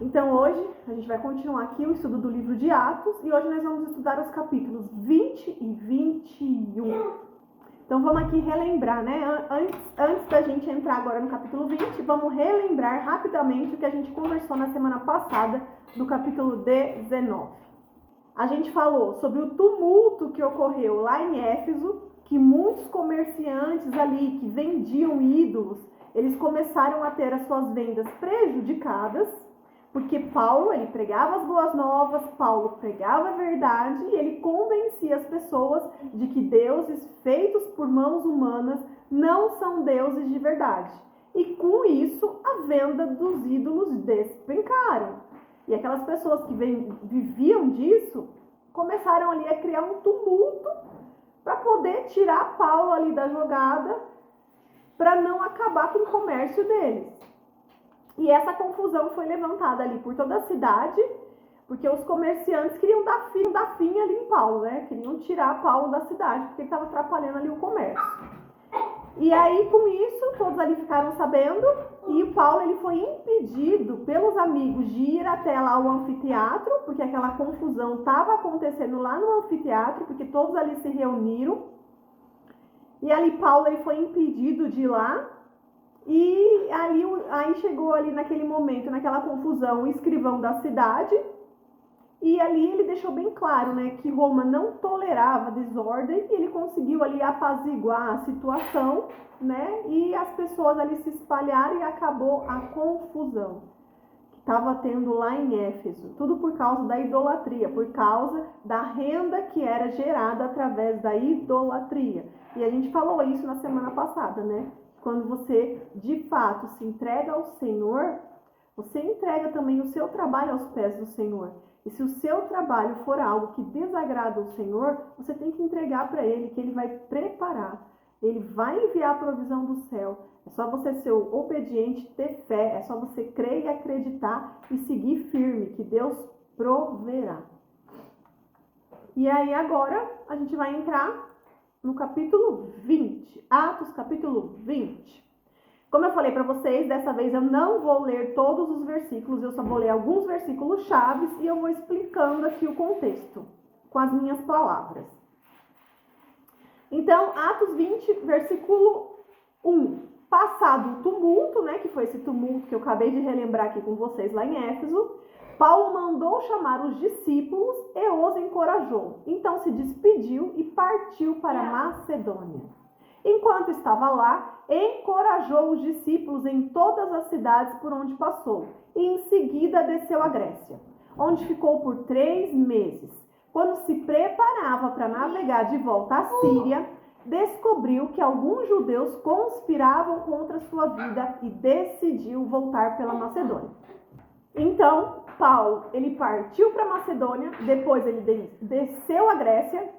Então hoje a gente vai continuar aqui o estudo do livro de Atos e hoje nós vamos estudar os capítulos 20 e 21. Então vamos aqui relembrar, né? Antes da gente entrar agora no capítulo 20, vamos relembrar rapidamente o que a gente conversou na semana passada do capítulo 19. A gente falou sobre o tumulto que ocorreu lá em Éfeso, que muitos comerciantes ali que vendiam ídolos, eles começaram a ter as suas vendas prejudicadas, porque Paulo, ele pregava as boas novas, Paulo pregava a verdade e ele convencia as pessoas de que deuses feitos por mãos humanas não são deuses de verdade. E com isso, a venda dos ídolos despencaram. E aquelas pessoas que viviam disso, começaram ali a criar um tumulto para poder tirar Paulo ali da jogada, para não acabar com o comércio deles. E essa confusão foi levantada ali por toda a cidade, porque os comerciantes queriam dar fim ali em Paulo, né? Queriam tirar Paulo da cidade, porque ele estava atrapalhando ali o comércio. E aí, com isso, todos ali ficaram sabendo, e o Paulo ele foi impedido pelos amigos de ir até lá o anfiteatro, porque aquela confusão estava acontecendo lá no anfiteatro, porque todos ali se reuniram. E ali Paulo ele foi impedido de ir lá. E aí chegou ali naquele momento, naquela confusão, o escrivão da cidade, e ali ele deixou bem claro, né, que Roma não tolerava desordem, e ele conseguiu ali apaziguar a situação, né, e as pessoas ali se espalharam e acabou a confusão que estava tendo lá em Éfeso, tudo por causa da idolatria, por causa da renda que era gerada através da idolatria. E a gente falou isso na semana passada, né? Quando você, de fato, se entrega ao Senhor, você entrega também o seu trabalho aos pés do Senhor. E se o seu trabalho for algo que desagrada o Senhor, você tem que entregar para Ele, que Ele vai preparar. Ele vai enviar a provisão do céu. É só você ser obediente, ter fé. É só você crer e acreditar e seguir firme, que Deus proverá. E aí agora a gente vai entrar no capítulo 20, Atos capítulo 20. Como eu falei para vocês, dessa vez eu não vou ler todos os versículos, eu só vou ler alguns versículos chaves e eu vou explicando aqui o contexto, com as minhas palavras. Então, Atos 20, versículo 1. Passado o tumulto, né, que foi esse tumulto que eu acabei de relembrar aqui com vocês lá em Éfeso, Paulo mandou chamar os discípulos e os encorajou. Então se despediu e partiu para Macedônia. Enquanto estava lá, encorajou os discípulos em todas as cidades por onde passou. E em seguida desceu a Grécia, onde ficou por 3 meses. Quando se preparava para navegar de volta à Síria, descobriu que alguns judeus conspiravam contra sua vida e decidiu voltar pela Macedônia. Então, Paulo, ele partiu para Macedônia, depois ele desceu a Grécia.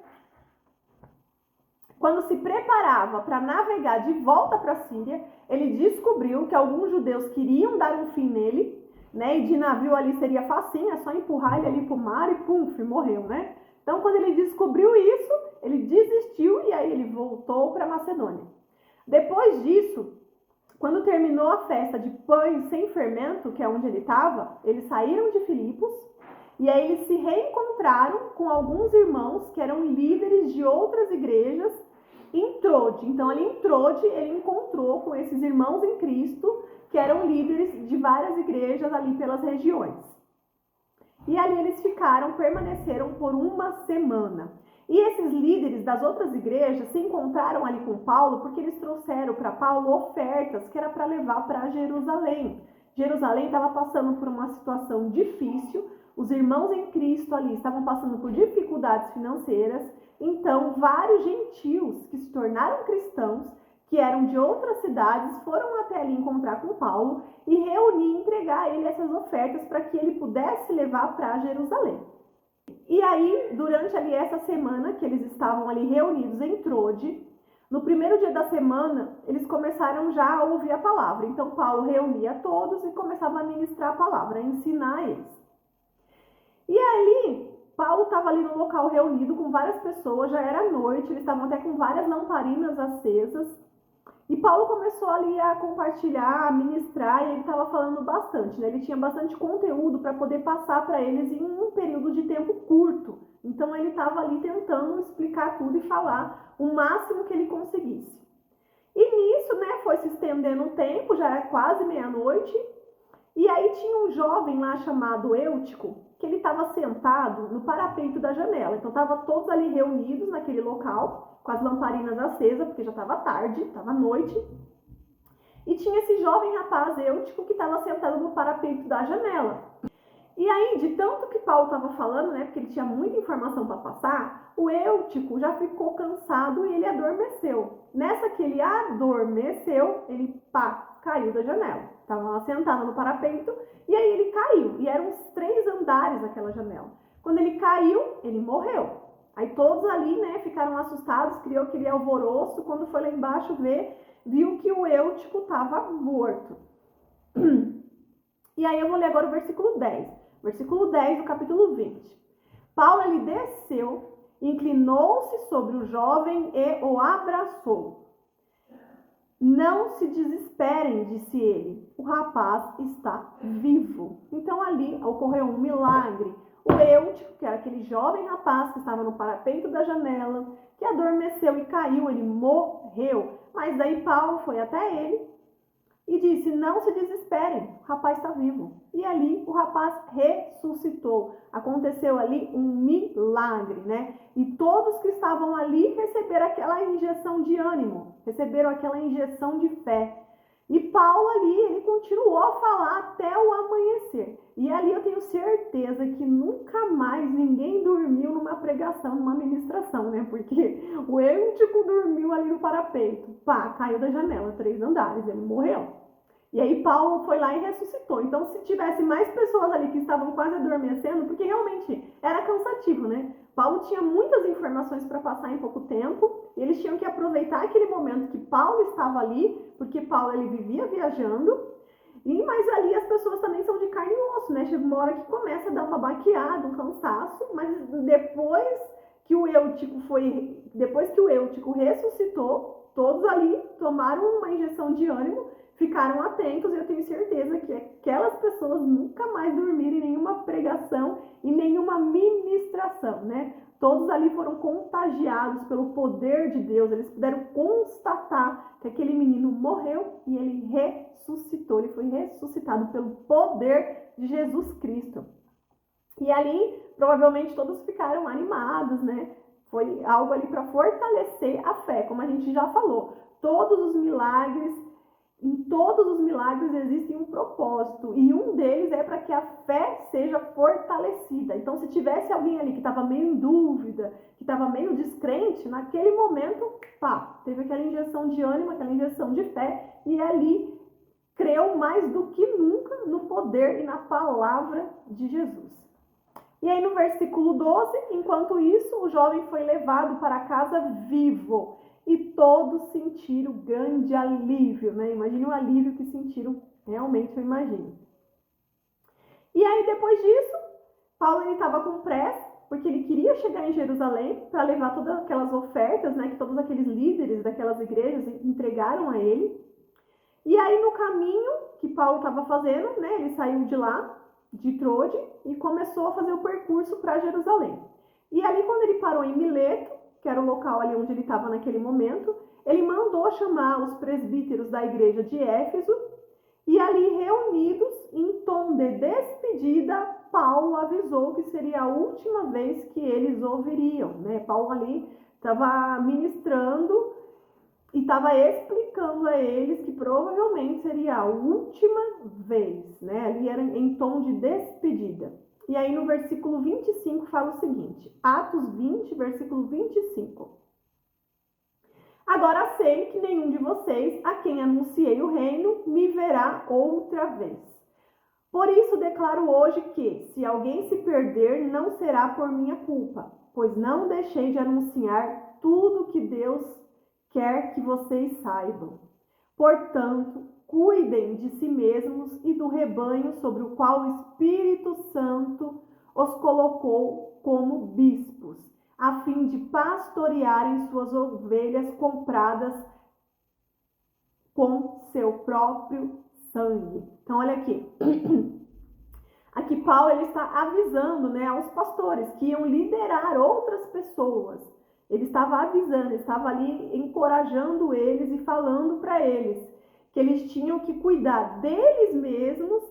Quando se preparava para navegar de volta para a Síria, ele descobriu que alguns judeus queriam dar um fim nele, né? E de navio ali seria facinho, é só empurrar ele ali para o mar e pum, morreu, né? Então, quando ele descobriu isso, ele desistiu e aí ele voltou para Macedônia. Depois disso, quando terminou a festa de pães sem fermento, que é onde ele estava, eles saíram de Filipos e aí eles se reencontraram com alguns irmãos que eram líderes de outras igrejas em Trode. Então, ali em Trode, ele encontrou com esses irmãos em Cristo que eram líderes de várias igrejas ali pelas regiões. E ali eles permaneceram por 1 semana. E esses líderes das outras igrejas se encontraram ali com Paulo porque eles trouxeram para Paulo ofertas que era para levar para Jerusalém. Jerusalém estava passando por uma situação difícil, os irmãos em Cristo ali estavam passando por dificuldades financeiras, então vários gentios que se tornaram cristãos, que eram de outras cidades, foram até ali encontrar com Paulo e reunir e entregar a ele essas ofertas para que ele pudesse levar para Jerusalém. E aí, durante ali essa semana que eles estavam ali reunidos em Trode, no primeiro dia da semana, eles começaram já a ouvir a palavra. Então, Paulo reunia todos e começava a ministrar a palavra, a ensinar a eles. E ali, Paulo estava ali no local reunido com várias pessoas, já era noite, eles estavam até com várias lamparinas acesas. E Paulo começou ali a compartilhar, a ministrar, e ele estava falando bastante, né? Ele tinha bastante conteúdo para poder passar para eles em um período de tempo curto. Então ele estava ali tentando explicar tudo e falar o máximo que ele conseguisse. E nisso, né, foi se estendendo o tempo, já era quase meia-noite, e aí tinha um jovem lá chamado Eutico, que ele estava sentado no parapeito da janela. Então estavam todos ali reunidos naquele local, com as lamparinas acesas, porque já estava tarde, estava noite. E tinha esse jovem rapaz Eutico que estava sentado no parapeito da janela. E aí, de tanto que Paulo estava falando, né, porque ele tinha muita informação para passar, o Eutico já ficou cansado e ele adormeceu. Nessa que ele adormeceu, ele caiu da janela. Estava lá sentado no parapeito e aí ele caiu. E eram uns 3 andares aquela janela. Quando ele caiu, ele morreu. Aí todos ali, né, ficaram assustados, criou aquele alvoroço. Quando foi lá embaixo ver, viu que o Eutico estava morto. E aí eu vou ler agora o versículo 10. Versículo 10 do capítulo 20. Paulo, ele desceu, inclinou-se sobre o jovem e o abraçou. Não se desesperem, disse ele, o rapaz está vivo. Então ali ocorreu um milagre. O Eutico, que era aquele jovem rapaz que estava no parapeito da janela, que adormeceu e caiu, ele morreu. Mas daí Paulo foi até ele e disse, não se desesperem, o rapaz está vivo. E ali o rapaz ressuscitou. Aconteceu ali um milagre, né? E todos que estavam ali receberam aquela injeção de ânimo, receberam aquela injeção de fé. E Paulo ali, ele continuou a falar até o amanhecer. E ali eu tenho certeza que nunca mais ninguém dormiu numa pregação, numa ministração, né? Porque o Eutico dormiu ali no parapeito. Caiu da janela, 3 andares, ele morreu. E aí Paulo foi lá e ressuscitou. Então, se tivesse mais pessoas ali que estavam quase adormecendo, porque realmente era cansativo, né? Paulo tinha muitas informações para passar em pouco tempo, e eles tinham que aproveitar aquele momento que Paulo estava ali, porque Paulo ele vivia viajando, mas ali as pessoas também são de carne e osso, né? Chega uma hora que começa a dar uma baqueada, um cansaço, mas depois que o Eutico ressuscitou, todos ali tomaram uma injeção de ânimo, ficaram atentos, e eu tenho certeza que aquelas pessoas nunca mais dormiram em nenhuma pregação e nenhuma ministração, né? Todos ali foram contagiados pelo poder de Deus, eles puderam constatar que aquele menino morreu e ele ressuscitou, ele foi ressuscitado pelo poder de Jesus Cristo. E ali, provavelmente, todos ficaram animados, né? Foi algo ali para fortalecer a fé, como a gente já falou. Em todos os milagres existe um propósito, e um deles é para que a fé seja fortalecida. Então, se tivesse alguém ali que estava meio em dúvida, que estava meio descrente, naquele momento, teve aquela injeção de ânimo, aquela injeção de fé, e ali creu mais do que nunca no poder e na palavra de Jesus. E aí no versículo 12, enquanto isso, o jovem foi levado para casa vivo. E todos sentiram grande alívio, né? Imagine o alívio que sentiram, realmente eu imagino. E aí depois disso, Paulo estava com pressa, porque ele queria chegar em Jerusalém para levar todas aquelas ofertas, né? Que todos aqueles líderes daquelas igrejas entregaram a ele. E aí no caminho que Paulo estava fazendo, né? Ele saiu de lá, de Trode, e começou a fazer o percurso para Jerusalém. E ali quando ele parou em Mileto, que era o local ali onde ele estava naquele momento, ele mandou chamar os presbíteros da igreja de Éfeso, e ali reunidos, em tom de despedida, Paulo avisou que seria a última vez que eles ouviriam, né? Paulo ali estava ministrando e estava explicando a eles que provavelmente seria a última vez, né? Ali era em tom de despedida. E aí no versículo 25 fala o seguinte, Atos 20, versículo 25. Agora sei que nenhum de vocês, a quem anunciei o reino, me verá outra vez. Por isso declaro hoje que, se alguém se perder, não será por minha culpa, pois não deixei de anunciar tudo que Deus quer que vocês saibam. Portanto, cuidem de si mesmos e do rebanho sobre o qual o Espírito Santo os colocou como bispos, a fim de pastorearem suas ovelhas compradas com seu próprio sangue. Então, olha aqui. Aqui Paulo ele está avisando, né, aos pastores que iam liderar outras pessoas. Ele estava avisando, estava ali encorajando eles e falando para eles que eles tinham que cuidar deles mesmos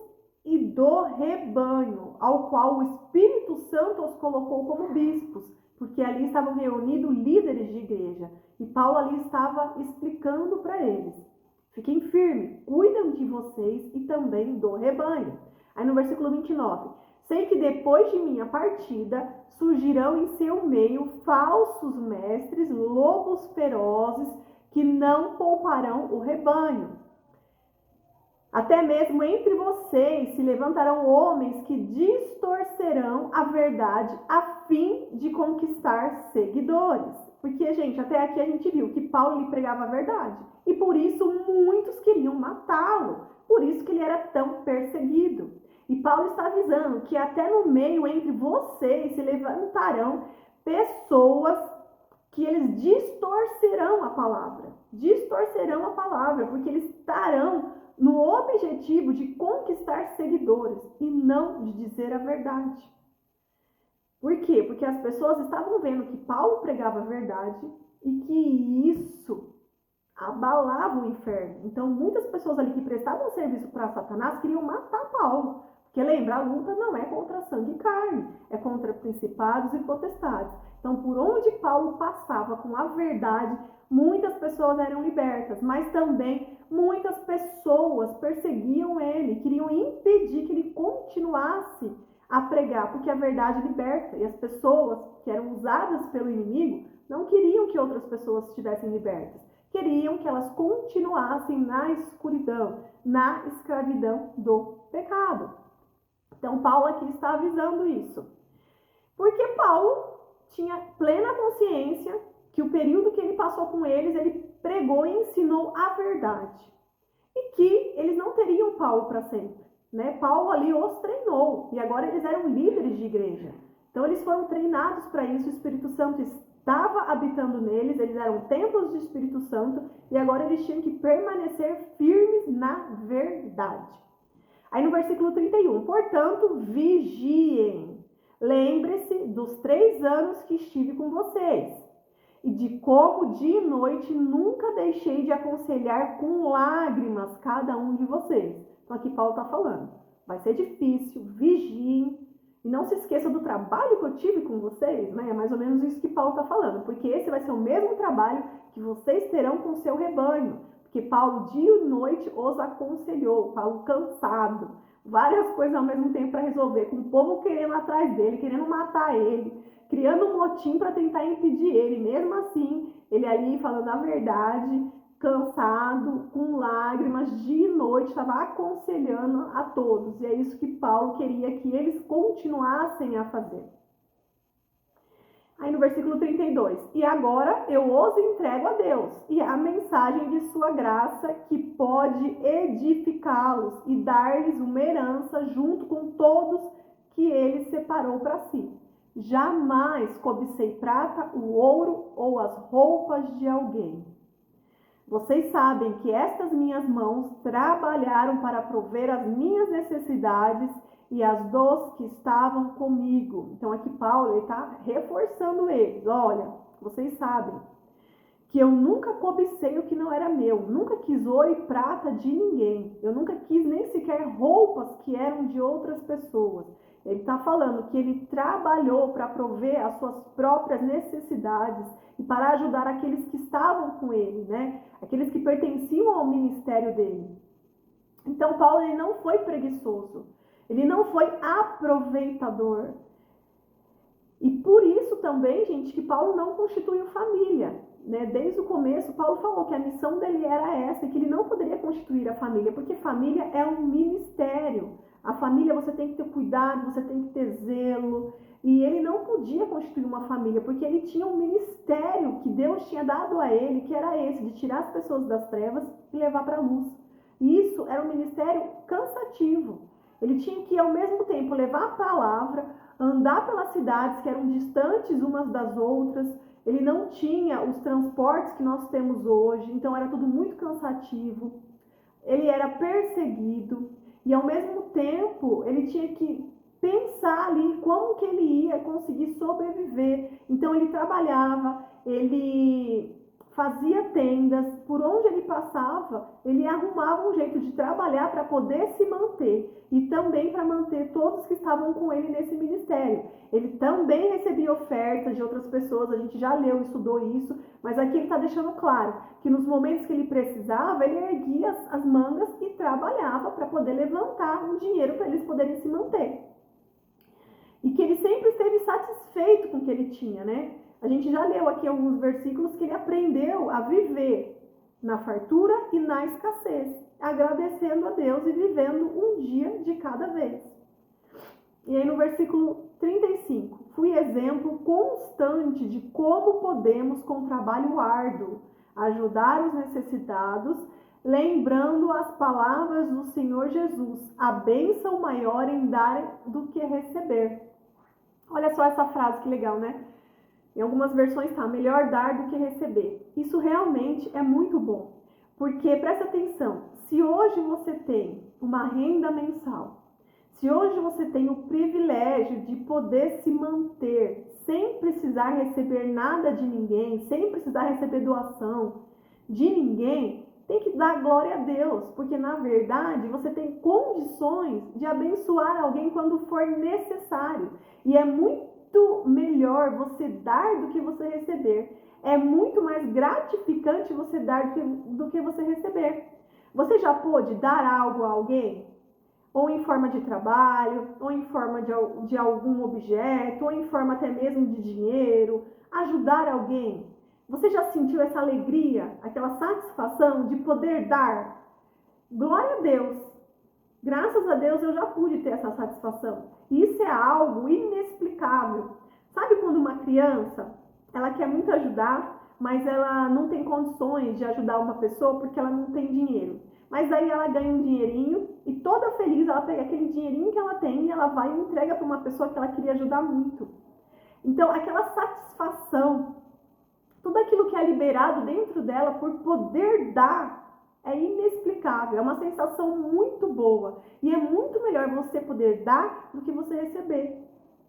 e do rebanho, ao qual o Espírito Santo os colocou como bispos, porque ali estavam reunidos líderes de igreja. E Paulo ali estava explicando para eles: fiquem firmes, cuidam de vocês e também do rebanho. Aí no versículo 29, sei que depois de minha partida surgirão em seu meio falsos mestres, lobos ferozes, que não pouparão o rebanho. Até mesmo entre vocês se levantarão homens que distorcerão a verdade a fim de conquistar seguidores. Porque, gente, até aqui a gente viu que Paulo lhe pregava a verdade. E por isso muitos queriam matá-lo. Por isso que ele era tão perseguido. E Paulo está avisando que até no meio entre vocês se levantarão pessoas que eles distorcerão a palavra. Distorcerão a palavra, porque eles estarão no objetivo de conquistar seguidores e não de dizer a verdade. Por quê? Porque as pessoas estavam vendo que Paulo pregava a verdade e que isso abalava o inferno. Então, muitas pessoas ali que prestavam serviço para Satanás queriam matar Paulo. Porque lembra, a luta não é contra sangue e carne, é contra principados e potestades. Então, por onde Paulo passava com a verdade, muitas pessoas eram libertas, mas também muitas pessoas perseguiam ele, queriam impedir que ele continuasse a pregar, porque a verdade liberta. E as pessoas que eram usadas pelo inimigo não queriam que outras pessoas estivessem libertas. Queriam que elas continuassem na escuridão, na escravidão do pecado. Então, Paulo aqui está avisando isso. Porque Paulo tinha plena consciência que o período que ele passou com eles, ele pregou e ensinou a verdade. E que eles não teriam Paulo para sempre, né? Paulo ali os treinou e agora eles eram líderes de igreja. Então, eles foram treinados para isso, o Espírito Santo estava habitando neles, eles eram templos do Espírito Santo e agora eles tinham que permanecer firmes na verdade. Aí no versículo 31, portanto, vigiem. Lembre-se dos 3 anos que estive com vocês e de como dia e noite nunca deixei de aconselhar com lágrimas cada um de vocês. Então aqui Paulo está falando, vai ser difícil, vigiem. E não se esqueça do trabalho que eu tive com vocês, né? É mais ou menos isso que Paulo está falando, porque esse vai ser o mesmo trabalho que vocês terão com o seu rebanho. Porque Paulo dia e noite os aconselhou, Paulo cansado, várias coisas ao mesmo tempo para resolver, com o povo querendo atrás dele, querendo matar ele, criando um motim para tentar impedir ele. Mesmo assim, ele ali falando a verdade, cansado, com lágrimas, dia e noite, estava aconselhando a todos. E é isso que Paulo queria que eles continuassem a fazer. Aí no versículo 32, e agora eu os entrego a Deus e a mensagem de sua graça que pode edificá-los e dar-lhes uma herança junto com todos que ele separou para si. Jamais cobicei prata, o ouro ou as roupas de alguém. Vocês sabem que estas minhas mãos trabalharam para prover as minhas necessidades e as dos que estavam comigo. Então aqui Paulo está reforçando eles. Olha, vocês sabem que eu nunca cobicei o que não era meu, nunca quis ouro e prata de ninguém, eu nunca quis nem sequer roupas que eram de outras pessoas. Ele está falando que ele trabalhou para prover as suas próprias necessidades e para ajudar aqueles que estavam com ele, né? Aqueles que pertenciam ao ministério dele. Então Paulo ele não foi preguiçoso. Ele não foi aproveitador. E por isso também, gente, que Paulo não constituiu família, né? Desde o começo, Paulo falou que a missão dele era essa, que ele não poderia constituir a família, porque família é um ministério. A família você tem que ter cuidado, você tem que ter zelo. E ele não podia constituir uma família, porque ele tinha um ministério que Deus tinha dado a ele, que era esse, de tirar as pessoas das trevas e levar para a luz. E isso era um ministério cansativo. Ele tinha que, ao mesmo tempo, levar a palavra, andar pelas cidades que eram distantes umas das outras, ele não tinha os transportes que nós temos hoje, então era tudo muito cansativo. Ele era perseguido e, ao mesmo tempo, ele tinha que pensar ali como que ele ia conseguir sobreviver. Então, ele trabalhava, ele fazia tendas, por onde ele passava, ele arrumava um jeito de trabalhar para poder se manter e também para manter todos que estavam com ele nesse ministério. Ele também recebia ofertas de outras pessoas, a gente já leu, estudou isso, mas aqui ele está deixando claro que nos momentos que ele precisava, ele erguia as mangas e trabalhava para poder levantar um dinheiro para eles poderem se manter. E que ele sempre esteve satisfeito com o que ele tinha, né? A gente já leu aqui alguns versículos que ele aprendeu a viver na fartura e na escassez, agradecendo a Deus e vivendo um dia de cada vez. E aí no versículo 35, fui exemplo constante de como podemos, com trabalho árduo, ajudar os necessitados, lembrando as palavras do Senhor Jesus, a bênção maior em dar do que receber. Olha só essa frase, que legal, né? Em algumas versões está, melhor dar do que receber. Isso realmente é muito bom, porque presta atenção, se hoje você tem uma renda mensal, se hoje você tem o privilégio de poder se manter sem precisar receber nada de ninguém, sem precisar receber doação de ninguém, tem que dar glória a Deus, porque na verdade você tem condições de abençoar alguém quando for necessário. E é muito melhor você dar do que você receber. É muito mais gratificante você dar do que você receber. Você já pôde dar algo a alguém? Ou em forma de trabalho, ou em forma de algum objeto, ou em forma até mesmo de dinheiro, ajudar alguém. Você já sentiu essa alegria, aquela satisfação de poder dar? Glória a Deus! Graças a Deus eu já pude ter essa satisfação. E isso é algo inexplicável. Sabe quando uma criança, ela quer muito ajudar, mas ela não tem condições de ajudar uma pessoa porque ela não tem dinheiro. Mas daí ela ganha um dinheirinho e toda feliz ela pega aquele dinheirinho que ela tem e ela vai e entrega para uma pessoa que ela queria ajudar muito. Então aquela satisfação, tudo aquilo que é liberado dentro dela por poder dar, é inexplicável, é uma sensação muito boa. E é muito melhor você poder dar do que você receber,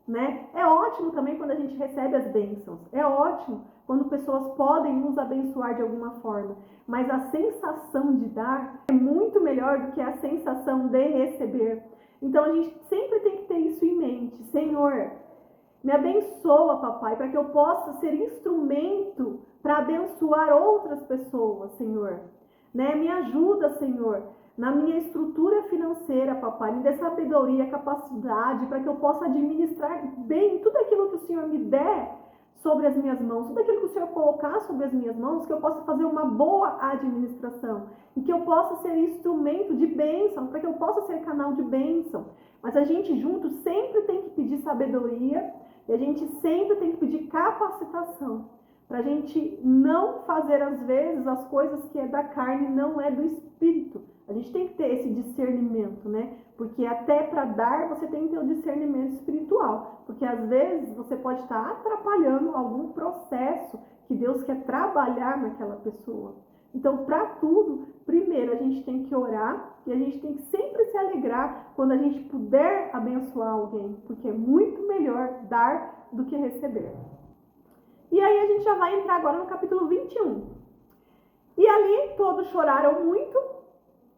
né? É ótimo também quando a gente recebe as bênçãos. É ótimo quando pessoas podem nos abençoar de alguma forma. Mas a sensação de dar é muito melhor do que a sensação de receber. Então a gente sempre tem que ter isso em mente. Senhor, me abençoa, papai, para que eu possa ser instrumento para abençoar outras pessoas, Senhor. Né? Me ajuda, Senhor, na minha estrutura financeira, papai. Me dê sabedoria, capacidade para que eu possa administrar bem tudo aquilo que o Senhor me der sobre as minhas mãos. Tudo aquilo que o Senhor colocar sobre as minhas mãos, que eu possa fazer uma boa administração. E que eu possa ser instrumento de bênção, para que eu possa ser canal de bênção. Mas a gente junto sempre tem que pedir sabedoria e a gente sempre tem que pedir capacitação. Para a gente não fazer, às vezes, as coisas que é da carne, não é do espírito. A gente tem que ter esse discernimento, né? Porque até para dar, você tem que ter o discernimento espiritual. Porque, às vezes, você pode estar atrapalhando algum processo que Deus quer trabalhar naquela pessoa. Então, para tudo, primeiro a gente tem que orar e a gente tem que sempre se alegrar quando a gente puder abençoar alguém. Porque é muito melhor dar do que receber. E aí a gente já vai entrar agora no capítulo 21. E ali todos choraram muito,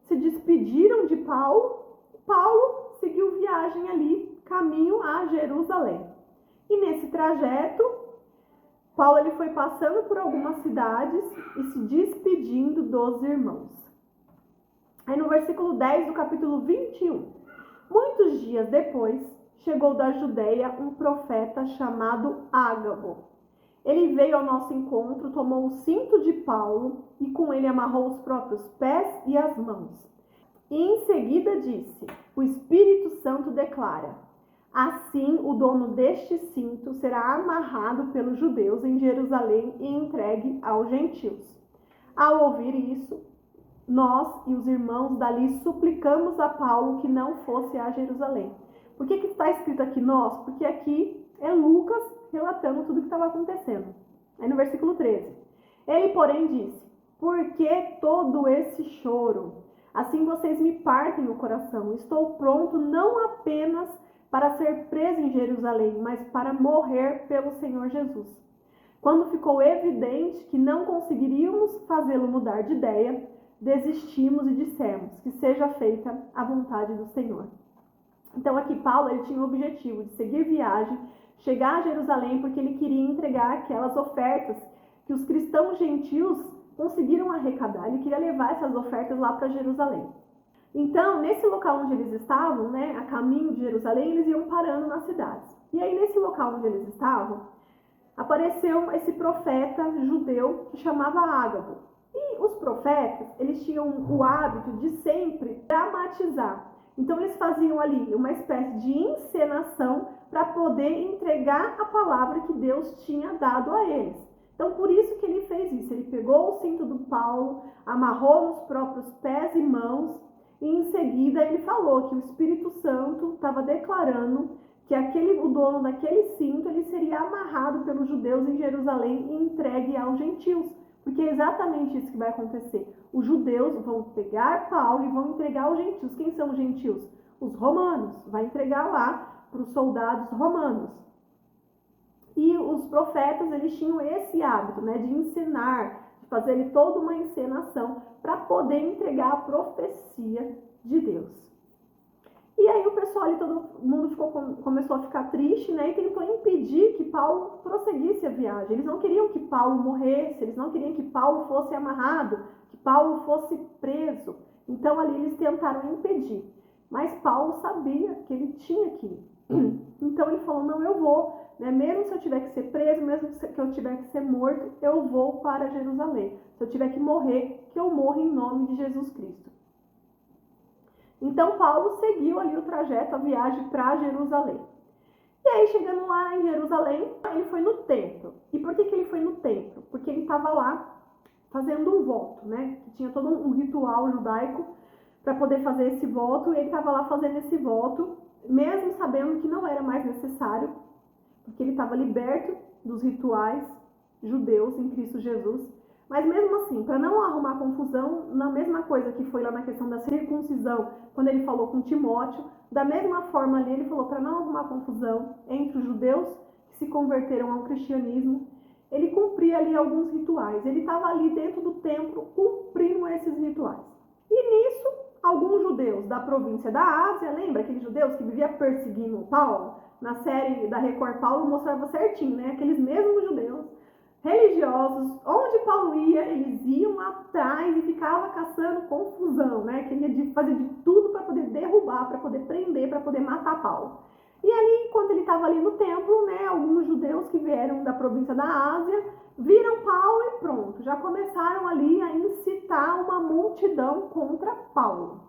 se despediram de Paulo. Paulo seguiu viagem ali, caminho a Jerusalém. E nesse trajeto, Paulo ele foi passando por algumas cidades e se despedindo dos irmãos. Aí no versículo 10 do capítulo 21. Muitos dias depois, chegou da Judeia um profeta chamado Ágabo. Ele veio ao nosso encontro, tomou o cinto de Paulo e com ele amarrou os próprios pés e as mãos. E em seguida disse, o Espírito Santo declara, assim o dono deste cinto será amarrado pelos judeus em Jerusalém e entregue aos gentios. Ao ouvir isso, nós e os irmãos dali suplicamos a Paulo que não fosse a Jerusalém. Por que está escrito aqui nós? Porque aqui é Lucas relatando tudo o que estava acontecendo. Aí no versículo 13. Ele, porém, disse: por que todo esse choro? Assim vocês me partem o coração. Estou pronto não apenas para ser preso em Jerusalém, mas para morrer pelo Senhor Jesus. Quando ficou evidente que não conseguiríamos fazê-lo mudar de ideia, desistimos e dissemos que seja feita a vontade do Senhor. Então aqui Paulo ele tinha o objetivo de seguir viagem, chegar a Jerusalém, porque ele queria entregar aquelas ofertas que os cristãos gentios conseguiram arrecadar. Ele queria levar essas ofertas lá para Jerusalém. Então, nesse local onde eles estavam, né, a caminho de Jerusalém, eles iam parando nas cidades. E aí, nesse local onde eles estavam, apareceu esse profeta judeu que chamava Ágabo. E os profetas, eles tinham o hábito de sempre dramatizar. Então, eles faziam ali uma espécie de encenação para poder entregar a palavra que Deus tinha dado a eles. Então, por isso que ele fez isso. Ele pegou o cinto do Paulo, amarrou nos próprios pés e mãos, e em seguida ele falou que o Espírito Santo estava declarando que o dono daquele cinto ele seria amarrado pelos judeus em Jerusalém e entregue aos gentios. Porque é exatamente isso que vai acontecer. Os judeus vão pegar Paulo e vão entregar aos gentios. Quem são os gentios? Os romanos. Vai entregar lá para os soldados romanos. E os profetas, eles tinham esse hábito, né, de ensinar, de fazer toda uma encenação para poder entregar a profecia de Deus. E aí o pessoal ali, todo mundo começou a ficar triste, né, e tentou impedir que Paulo prosseguisse a viagem. Eles não queriam que Paulo morresse, eles não queriam que Paulo fosse amarrado, que Paulo fosse preso. Então ali eles tentaram impedir. Mas Paulo sabia que ele tinha que ir. Então ele falou, não, eu vou. Né? Mesmo se eu tiver que ser preso, mesmo que eu tiver que ser morto, eu vou para Jerusalém. Se eu tiver que morrer, que eu morra em nome de Jesus Cristo. Então Paulo seguiu ali o trajeto, a viagem para Jerusalém. E aí, chegando lá em Jerusalém, ele foi no templo. E por que ele foi no templo? Porque ele estava lá fazendo um voto, né? Tinha todo um ritual judaico para poder fazer esse voto. E ele estava lá fazendo esse voto, mesmo sabendo que não era mais necessário, porque ele estava liberto dos rituais judeus em Cristo Jesus. Mas mesmo assim, para não arrumar confusão, na mesma coisa que foi lá na questão da circuncisão, quando ele falou com Timóteo, da mesma forma ali ele falou para não arrumar confusão entre os judeus que se converteram ao cristianismo, ele cumpria ali alguns rituais. Ele estava ali dentro do templo cumprindo esses rituais. E nisso, alguns judeus da província da Ásia, lembra aqueles judeus que viviam perseguindo Paulo? Na série da Record, Paulo mostrava certinho, né? Aqueles mesmos judeus religiosos, onde Paulo ia, eles iam atrás e ficavam caçando confusão, né? Queria fazer de tudo para poder derrubar, para poder prender, para poder matar Paulo. E ali, enquanto ele estava ali no templo, né, alguns judeus que vieram da província da Ásia, viram Paulo e pronto, já começaram ali a incitar uma multidão contra Paulo.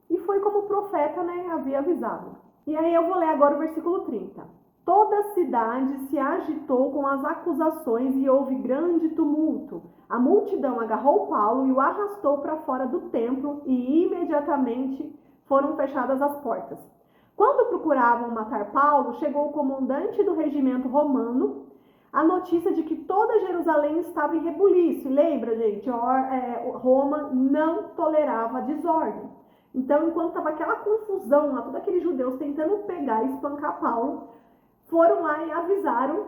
E foi como o profeta, né, havia avisado. E aí eu vou ler agora o versículo 30. Toda a cidade se agitou com as acusações e houve grande tumulto. A multidão agarrou Paulo e o arrastou para fora do templo e imediatamente foram fechadas as portas. Quando procuravam matar Paulo, chegou o comandante do regimento romano a notícia de que toda Jerusalém estava em rebuliço. E lembra, gente, Roma não tolerava desordem. Então, enquanto estava aquela confusão lá, todos aqueles judeus tentando pegar e espancar Paulo, foram lá e avisaram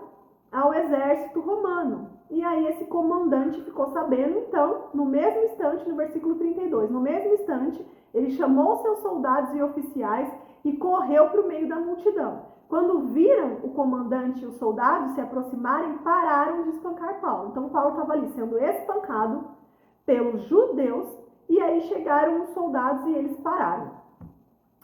ao exército romano. E aí esse comandante ficou sabendo, então, no mesmo instante, no versículo 32, no mesmo instante, ele chamou seus soldados e oficiais e correu para o meio da multidão. Quando viram o comandante e os soldados se aproximarem, pararam de espancar Paulo. Então Paulo estava ali sendo espancado pelos judeus, e aí chegaram os soldados e eles pararam.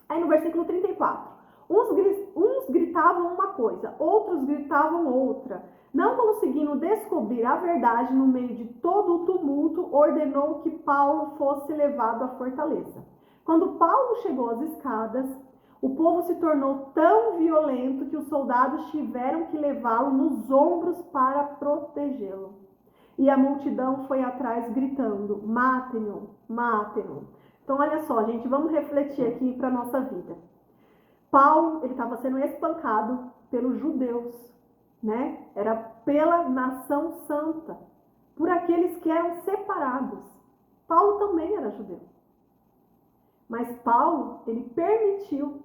Aí no versículo 34, uns gritavam uma coisa, outros gritavam outra. Não conseguindo descobrir a verdade no meio de todo o tumulto, ordenou que Paulo fosse levado à fortaleza. Quando Paulo chegou às escadas, o povo se tornou tão violento que os soldados tiveram que levá-lo nos ombros para protegê-lo. E a multidão foi atrás gritando, matem-no, matem-no. Então olha só, gente, vamos refletir aqui para a nossa vida. Paulo, ele estava sendo espancado pelos judeus. né? Era pela nação santa, por aqueles que eram separados. Paulo também era judeu. Mas Paulo, ele permitiu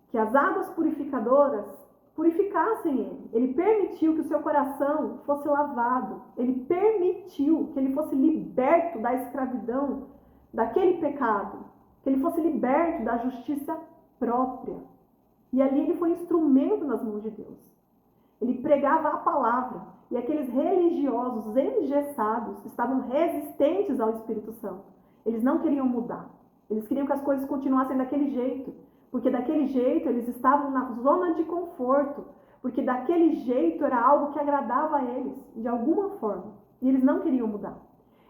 que as águas purificadoras purificassem ele. Ele permitiu que o seu coração fosse lavado. Ele permitiu que ele fosse liberto da escravidão, daquele pecado. Que ele fosse liberto da justiça própria. E ali ele foi instrumento nas mãos de Deus. Ele pregava a palavra. E aqueles religiosos engessados estavam resistentes ao Espírito Santo. Eles não queriam mudar. Eles queriam que as coisas continuassem daquele jeito. Porque daquele jeito eles estavam na zona de conforto. Porque daquele jeito era algo que agradava a eles, de alguma forma. E eles não queriam mudar.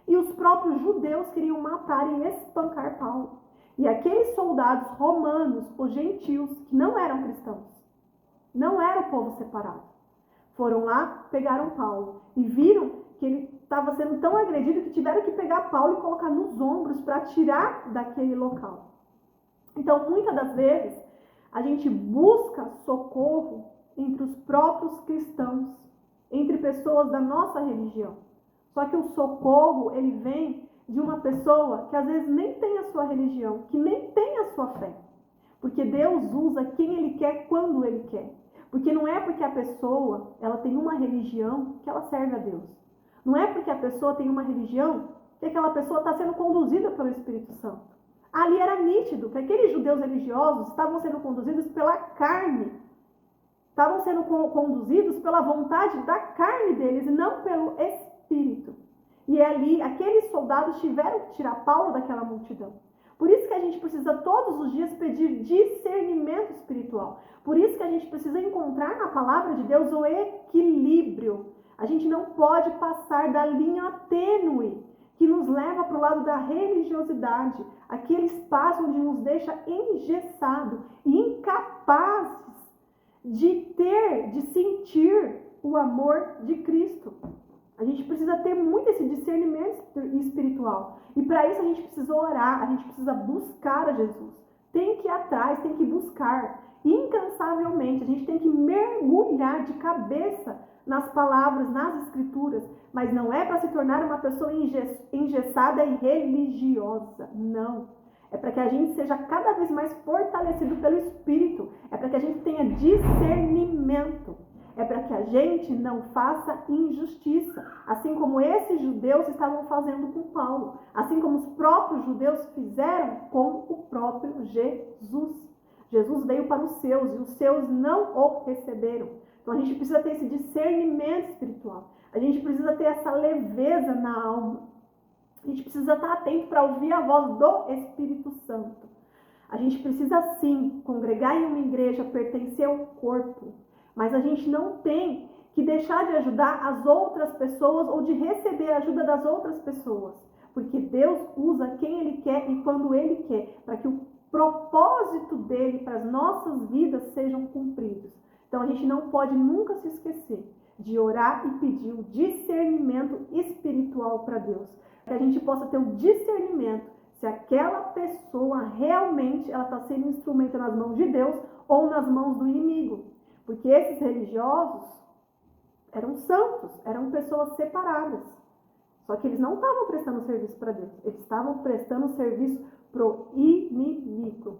E os próprios judeus queriam matar e espancar Paulo. E aqueles soldados romanos, os gentios, que não eram cristãos, não era o povo separado, foram lá, pegaram Paulo e viram que ele estava sendo tão agredido que tiveram que pegar Paulo e colocar nos ombros para tirar daquele local. Então, muitas das vezes, a gente busca socorro entre os próprios cristãos, entre pessoas da nossa religião. Só que o socorro, ele vem de uma pessoa que às vezes nem tem a sua religião, que nem tem a sua fé. Porque Deus usa quem Ele quer, quando Ele quer. Porque não é porque a pessoa ela tem uma religião que ela serve a Deus. Não é porque a pessoa tem uma religião que aquela pessoa está sendo conduzida pelo Espírito Santo. Ali era nítido que aqueles judeus religiosos estavam sendo conduzidos pela carne. Estavam sendo conduzidos pela vontade da carne deles e não pelo Espírito. E ali, aqueles soldados tiveram que tirar Paulo daquela multidão. Por isso que a gente precisa todos os dias pedir discernimento espiritual. Por isso que a gente precisa encontrar na palavra de Deus o equilíbrio. A gente não pode passar da linha tênue que nos leva para o lado da religiosidade, aquele espaço onde nos deixa engessado e incapazes de sentir o amor de Cristo. A gente precisa ter muito esse discernimento espiritual. E para isso a gente precisa orar, a gente precisa buscar a Jesus. Tem que ir atrás, tem que buscar. Incansavelmente, a gente tem que mergulhar de cabeça nas palavras, nas escrituras. Mas não é para se tornar uma pessoa engessada e religiosa. Não. É para que a gente seja cada vez mais fortalecido pelo Espírito. É para que a gente tenha discernimento. É para que a gente não faça injustiça, assim como esses judeus estavam fazendo com Paulo, assim como os próprios judeus fizeram com o próprio Jesus. Jesus veio para os seus e os seus não o receberam. Então a gente precisa ter esse discernimento espiritual, a gente precisa ter essa leveza na alma, a gente precisa estar atento para ouvir a voz do Espírito Santo. A gente precisa sim congregar em uma igreja, pertencer ao corpo. Mas a gente não tem que deixar de ajudar as outras pessoas ou de receber a ajuda das outras pessoas. Porque Deus usa quem Ele quer e quando Ele quer, para que o propósito dEle para as nossas vidas sejam cumpridos. Então a gente não pode nunca se esquecer de orar e pedir o discernimento espiritual para Deus. Que a gente possa ter o discernimento se aquela pessoa realmente ela está sendo instrumento nas mãos de Deus ou nas mãos do inimigo. Porque esses religiosos eram santos, eram pessoas separadas. Só que eles não estavam prestando serviço para Deus, eles estavam prestando serviço para o inimigo,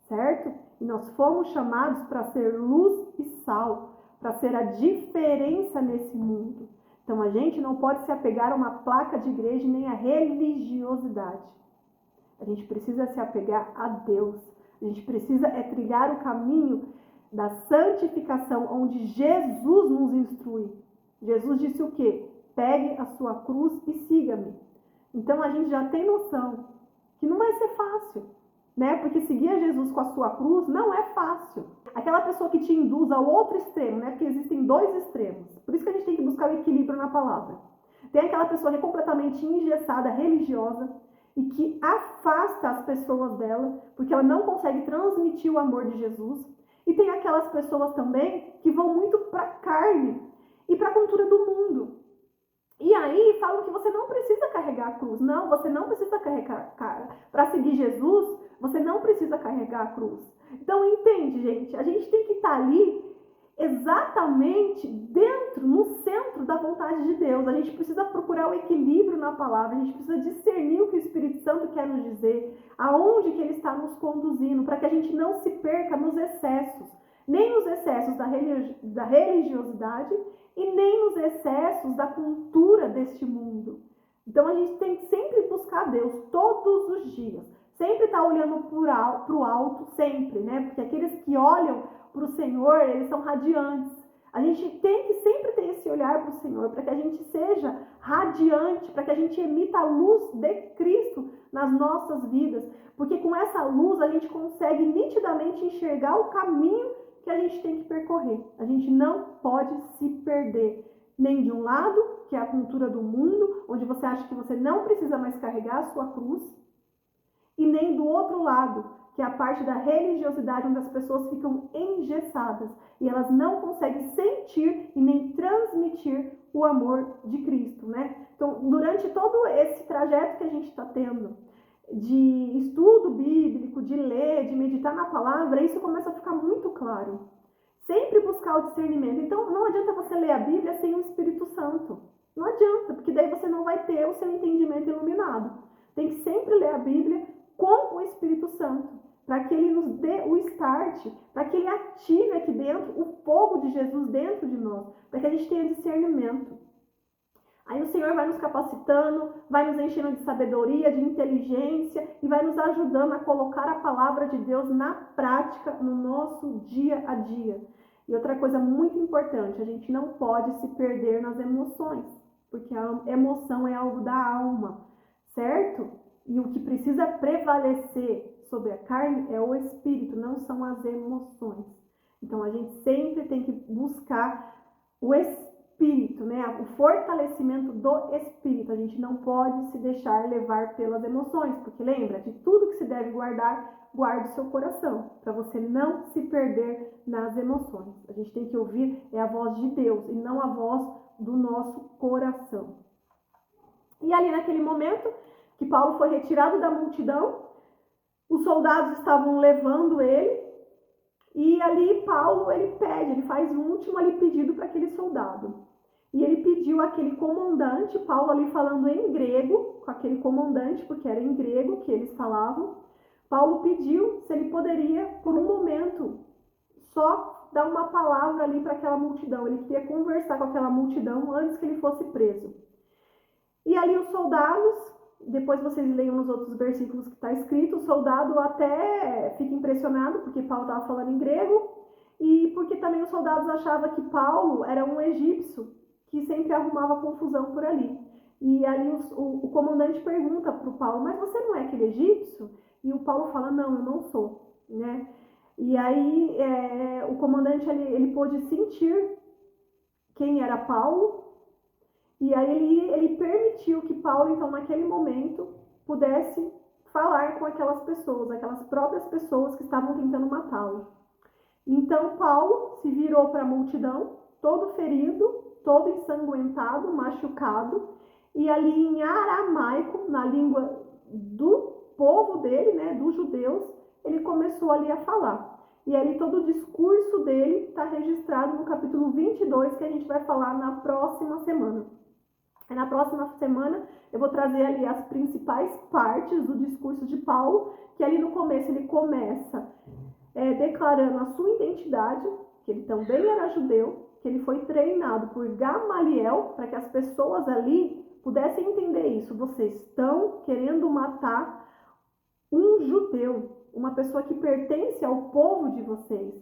certo? E nós fomos chamados para ser luz e sal, para ser a diferença nesse mundo. Então a gente não pode se apegar a uma placa de igreja nem a religiosidade. A gente precisa se apegar a Deus. A gente precisa trilhar o caminho da santificação, onde Jesus nos instrui. Jesus disse o quê? Pegue a sua cruz e siga-me. Então a gente já tem noção que não vai ser fácil, né? Porque seguir a Jesus com a sua cruz não é fácil. Aquela pessoa que te induz ao outro extremo, né? Porque existem dois extremos. Por isso que a gente tem que buscar o equilíbrio na palavra. Tem aquela pessoa que é completamente engessada, religiosa, e que afasta as pessoas dela, porque ela não consegue transmitir o amor de Jesus. E tem aquelas pessoas também que vão muito para a carne e para a cultura do mundo. E aí falam que você não precisa carregar a cruz. Não, você não precisa carregar. Para seguir Jesus, você não precisa carregar a cruz. Então entende, gente? A gente tem que estar ali exatamente dentro, no centro da vontade de Deus. A gente precisa procurar o equilíbrio na palavra, a gente precisa discernir o que o Espírito Santo quer nos dizer, aonde que ele está nos conduzindo, para que a gente não se perca nos excessos, nem nos excessos da religiosidade e nem nos excessos da cultura deste mundo. Então a gente tem que sempre buscar Deus, todos os dias, sempre estar olhando para o alto, sempre, né? Porque aqueles que olham para o Senhor, eles são radiantes. A gente tem que sempre ter esse olhar para o Senhor, para que a gente seja radiante, para que a gente emita a luz de Cristo nas nossas vidas, porque com essa luz a gente consegue nitidamente enxergar o caminho que a gente tem que percorrer. A gente não pode se perder, nem de um lado, que é a cultura do mundo, onde você acha que você não precisa mais carregar a sua cruz, e nem do outro lado, que é a parte da religiosidade, onde as pessoas ficam engessadas e elas não conseguem sentir e nem transmitir o amor de Cristo, né? Então, durante todo esse trajeto que a gente está tendo de estudo bíblico, de ler, de meditar na palavra, isso começa a ficar muito claro. Sempre buscar o discernimento. Então, não adianta você ler a Bíblia sem o Espírito Santo. Não adianta, porque daí você não vai ter o seu entendimento iluminado. Tem que sempre ler a Bíblia com o Espírito Santo, para que ele nos dê o start, para que ele ative aqui dentro o fogo de Jesus dentro de nós, para que a gente tenha discernimento. Aí o Senhor vai nos capacitando, vai nos enchendo de sabedoria, de inteligência e vai nos ajudando a colocar a palavra de Deus na prática no nosso dia a dia. E outra coisa muito importante, a gente não pode se perder nas emoções, porque a emoção é algo da alma, certo? E o que precisa prevalecer sobre a carne é o espírito, não são as emoções. Então a gente sempre tem que buscar o espírito, né? O fortalecimento do espírito. A gente não pode se deixar levar pelas emoções, porque lembra, de tudo que se deve guardar, guarde o seu coração, para você não se perder nas emoções. A gente tem que ouvir a voz de Deus e não a voz do nosso coração. E ali naquele momento que Paulo foi retirado da multidão, os soldados estavam levando ele, e ali Paulo, ele faz um último ali pedido para aquele soldado. E ele pediu àquele comandante, Paulo ali falando em grego, com aquele comandante, porque era em grego que eles falavam, Paulo pediu se ele poderia, por um momento, só dar uma palavra ali para aquela multidão. Ele queria conversar com aquela multidão antes que ele fosse preso. E ali os soldados, depois vocês leiam nos outros versículos que está escrito, o soldado até fica impressionado, porque Paulo estava falando em grego, e porque também os soldados achavam que Paulo era um egípcio, que sempre arrumava confusão por ali. E ali o comandante pergunta para o Paulo, mas você não é aquele egípcio? E o Paulo fala, não, eu não sou, né? E aí o comandante ele pôde sentir quem era Paulo, e aí ele permitiu que Paulo, então, naquele momento, pudesse falar com aquelas pessoas, aquelas próprias pessoas que estavam tentando matá-lo. Então, Paulo se virou para a multidão, todo ferido, todo ensanguentado, machucado, e ali em aramaico, na língua do povo dele, né, dos judeus, ele começou ali a falar. E ali todo o discurso dele está registrado no capítulo 22, que a gente vai falar na próxima semana. Na próxima semana eu vou trazer ali as principais partes do discurso de Paulo, que ali no começo ele começa declarando a sua identidade, que ele também era judeu, que ele foi treinado por Gamaliel, para que as pessoas ali pudessem entender isso. Vocês estão querendo matar um judeu, uma pessoa que pertence ao povo de vocês,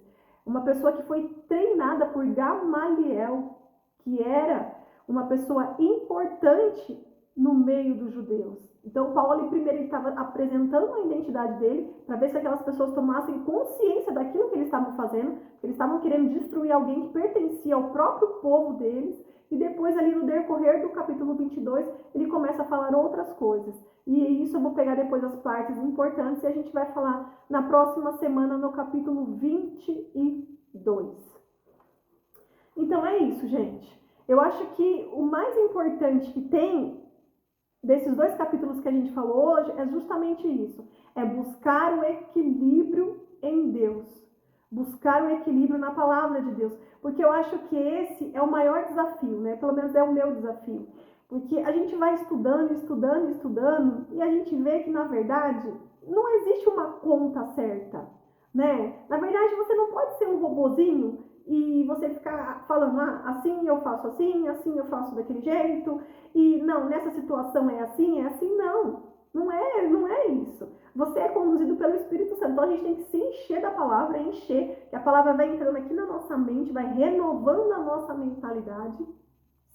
uma pessoa que foi treinada por Gamaliel, que era uma pessoa importante no meio dos judeus. Então, Paulo ali primeiro estava apresentando a identidade dele para ver se aquelas pessoas tomassem consciência daquilo que eles estavam fazendo, que eles estavam querendo destruir alguém que pertencia ao próprio povo deles, e depois ali no decorrer do capítulo 22, ele começa a falar outras coisas. E isso eu vou pegar depois as partes importantes e a gente vai falar na próxima semana no capítulo 22. Então é isso, gente. Eu acho que o mais importante que tem desses dois capítulos que a gente falou hoje é justamente isso. É buscar o equilíbrio em Deus. buscar o equilíbrio na palavra de Deus, porque eu acho que esse é o maior desafio, né? Pelo menos é o meu desafio, porque a gente vai estudando, estudando, estudando, e a gente vê que, na verdade, não existe uma conta certa, né? Na verdade, você não pode ser um robozinho e você ficar falando, assim eu faço assim eu faço daquele jeito, e não, nessa situação é assim, não. Não é isso. Você é conduzido pelo Espírito Santo. Então a gente tem que se encher da palavra, encher, que a palavra vai entrando aqui na nossa mente, vai renovando a nossa mentalidade,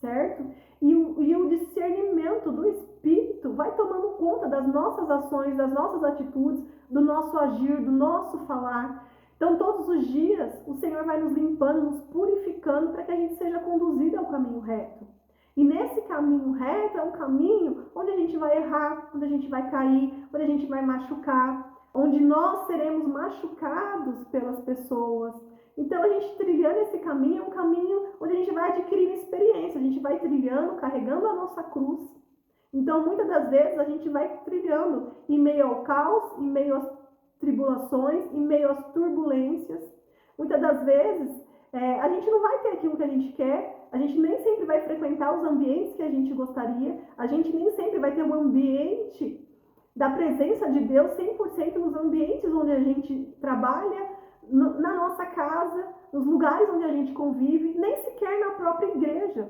certo? E o discernimento do Espírito vai tomando conta das nossas ações, das nossas atitudes, do nosso agir, do nosso falar. Então todos os dias o Senhor vai nos limpando, nos purificando para que a gente seja conduzido ao caminho reto. E nesse caminho reto é um caminho onde a gente vai errar, onde a gente vai cair, onde a gente vai machucar, onde nós seremos machucados pelas pessoas. Então a gente trilhando esse caminho é um caminho onde a gente vai adquirindo experiência, a gente vai trilhando, carregando a nossa cruz. Então muitas das vezes a gente vai trilhando em meio ao caos, em meio às tribulações, em meio às turbulências. Muitas das vezes a gente não vai ter aquilo que a gente quer, a gente nem sempre vai frequentar os ambientes que a gente gostaria, a gente nem sempre vai ter um ambiente da presença de Deus 100% nos ambientes onde a gente trabalha, na nossa casa, nos lugares onde a gente convive, nem sequer na própria igreja.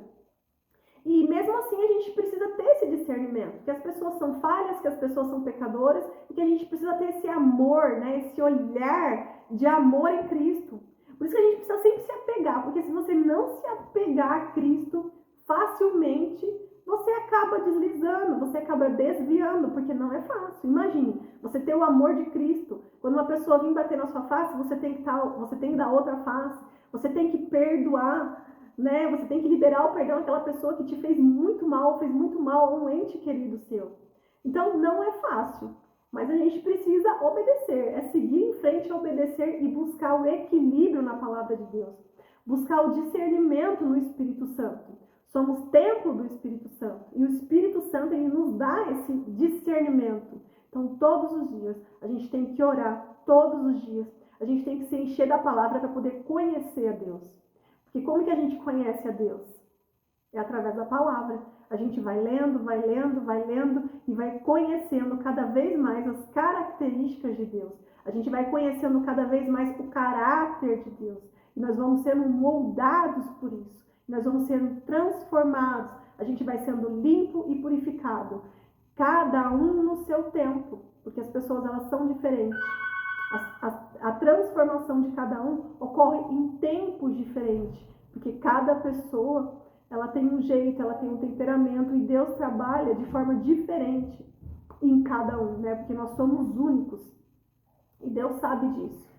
E mesmo assim a gente precisa ter esse discernimento, que as pessoas são falhas, que as pessoas são pecadoras, e que a gente precisa ter esse amor, né, esse olhar de amor em Cristo. Por isso que a gente precisa sempre se apegar, porque se você não se apegar a Cristo, facilmente você acaba deslizando, você acaba desviando, porque não é fácil. Imagine, você ter o amor de Cristo, quando uma pessoa vir bater na sua face, você tem que dar outra face, você tem que perdoar, né? Você tem que liberar o perdão àquela pessoa que te fez muito mal a um ente querido seu. Então não é fácil. Mas a gente precisa obedecer, é seguir em frente a obedecer e buscar o equilíbrio na palavra de Deus. Buscar o discernimento no Espírito Santo. Somos templo do Espírito Santo. E o Espírito Santo, ele nos dá esse discernimento. Então, todos os dias, a gente tem que orar. Todos os dias, a gente tem que se encher da palavra para poder conhecer a Deus. Porque como que a gente conhece a Deus? É através da palavra. A gente vai lendo e vai conhecendo cada vez mais as características de Deus. A gente vai conhecendo cada vez mais o caráter de Deus. E nós vamos sendo moldados por isso. Nós vamos sendo transformados. A gente vai sendo limpo e purificado. Cada um no seu tempo. Porque as pessoas, elas são diferentes. A transformação de cada um ocorre em tempos diferentes. Porque cada pessoa, ela tem um jeito, ela tem um temperamento, e Deus trabalha de forma diferente em cada um, né? Porque nós somos únicos e Deus sabe disso.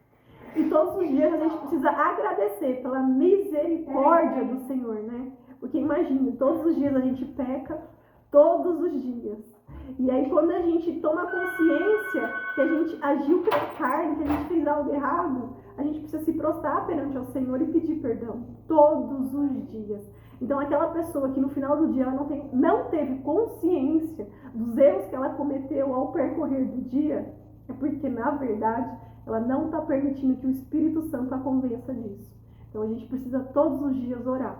E todos os dias a gente precisa agradecer pela misericórdia do Senhor, né? Porque imagine, todos os dias a gente peca, todos os dias. E aí quando a gente toma consciência que a gente agiu pela carne, que a gente fez algo errado, a gente precisa se prostrar perante ao Senhor e pedir perdão todos os dias. Então aquela pessoa que no final do dia ela não teve consciência dos erros que ela cometeu ao percorrer do dia, é porque na verdade ela não está permitindo que o Espírito Santo a convença disso. Então a gente precisa todos os dias orar,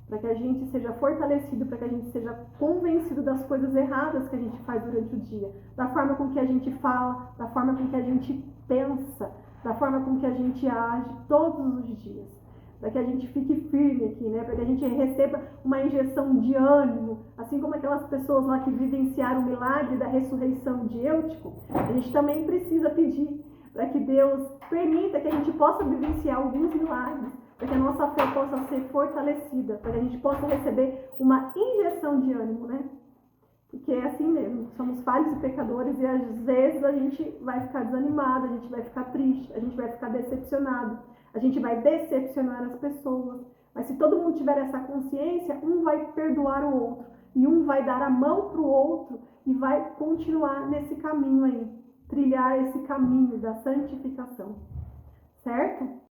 para que a gente seja fortalecido, para que a gente seja convencido das coisas erradas que a gente faz durante o dia, da forma com que a gente fala, da forma com que a gente pensa, da forma com que a gente age todos os dias. Para que a gente fique firme aqui, né? Para que a gente receba uma injeção de ânimo, assim como aquelas pessoas lá que vivenciaram o milagre da ressurreição de Eutico, a gente também precisa pedir para que Deus permita que a gente possa vivenciar alguns milagres, para que a nossa fé possa ser fortalecida, para que a gente possa receber uma injeção de ânimo, né? Porque é assim mesmo, somos falhos e pecadores, e às vezes a gente vai ficar desanimado, a gente vai ficar triste, a gente vai ficar decepcionado, a gente vai decepcionar as pessoas. Mas se todo mundo tiver essa consciência, um vai perdoar o outro, e um vai dar a mão para o outro, e vai continuar nesse caminho aí, trilhar esse caminho da santificação, certo?